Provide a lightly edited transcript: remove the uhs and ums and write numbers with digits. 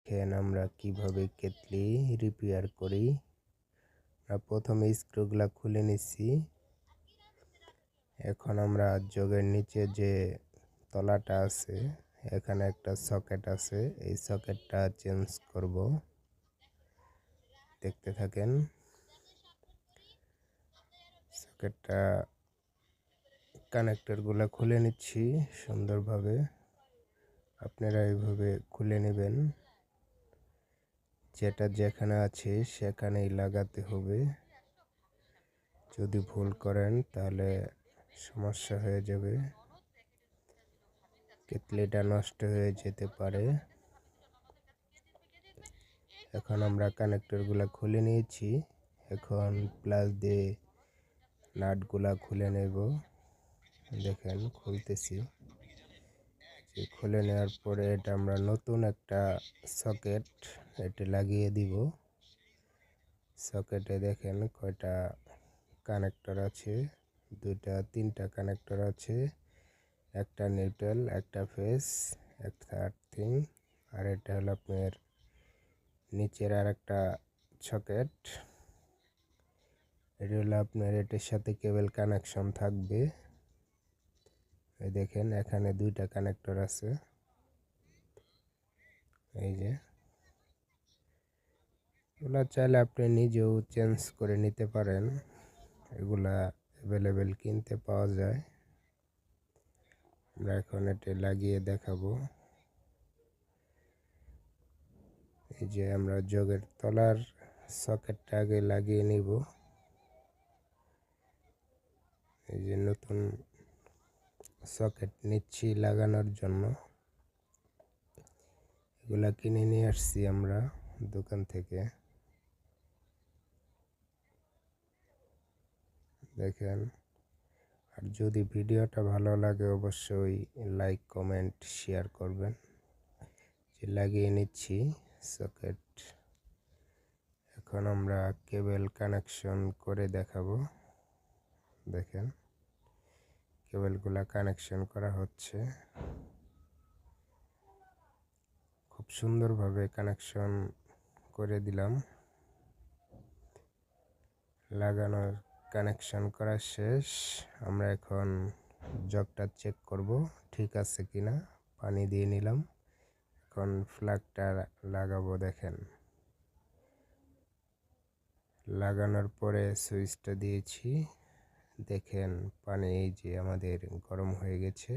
দেখেন আমরা কিভাবে কেতলি রিপেয়ার করি। প্রথমে স্ক্রুগুলা খুলে নিচ্ছি। এখন আমরা জগের নিচে যে তলাটা আছে এখানে একটা সকেট আছে, এই সকেটটা চেঞ্জ করব। দেখতে থাকেন। সকেটটা কানেক্টরগুলো খুলে নিচ্ছি সুন্দরভাবে। আপনারা এইভাবে খুলে নেবেন, যেটা যেখানে আছে সেখানেই লাগাতে হবে। যদি ভুল করেন তাহলে সমস্যা হয়ে যাবে, কেতলিটা নষ্ট হয়ে যেতে পারে। এখন আমরা কানেক্টরগুলো খুলে নিয়েছি, এখন প্লাস দিয়ে নাটগুলা খুলে নেব। দেখেন খুলতেছি। খুলে নেওয়ার পরে এটা আমরা নতুন একটা সকেট এটা লাগিয়ে দিব। সকেটে দেখেন কয়টা কানেক্টর আছে, দুইটা তিনটা কানেক্টর আছে, একটা নিউট্রাল, একটা ফেস, একটা আর্থিং, আর এটা হলো আপনার নিচের আর একটা সকেট। এটা হলো আপনার এটার সাথে কেবল কানেকশন থাকবে। এই দেখেন এখানে দুইটা কানেক্টর আছে, এই যে। এগুলা চাইলে আপনি নিজেও চেঞ্জ করে নিতে পারেন, এগুলা অ্যাভেলেবেল কিনতে পাওয়া যায়। আমরা এখন এটা লাগিয়ে দেখাবো। এই যে আমরা জগের তলার সকেটটা আগে লাগিয়ে নিব। এই যে নতুন সকেট নিচ্ছি লাগানোর জন্য। এগুলা কিনে নিয়ে আসছি আমরা দোকান থেকে। দেখেন, আর যদি ভিডিওটা ভালো লাগে অবশ্যই লাইক কমেন্ট শেয়ার করবেন। যে লাগিয়ে নিচ্ছি সকেট। এখন আমরা কেবল কানেকশন করে দেখাবো। দেখেন কেবলগুলা কানেকশন করা হচ্ছে, খুব সুন্দরভাবে কানেকশন করে দিলাম। লাগানোর কানেকশন করা শেষ। আমরা এখন জগটা চেক করব ঠিক আছে কিনা। পানি দিয়ে নিলাম, এখন প্লাগটা লাগাবো। দেখেন লাগানোর পরে সুইচটা দিয়েছি, দেখেন পানি এই যে আমাদের গরম হয়ে গেছে।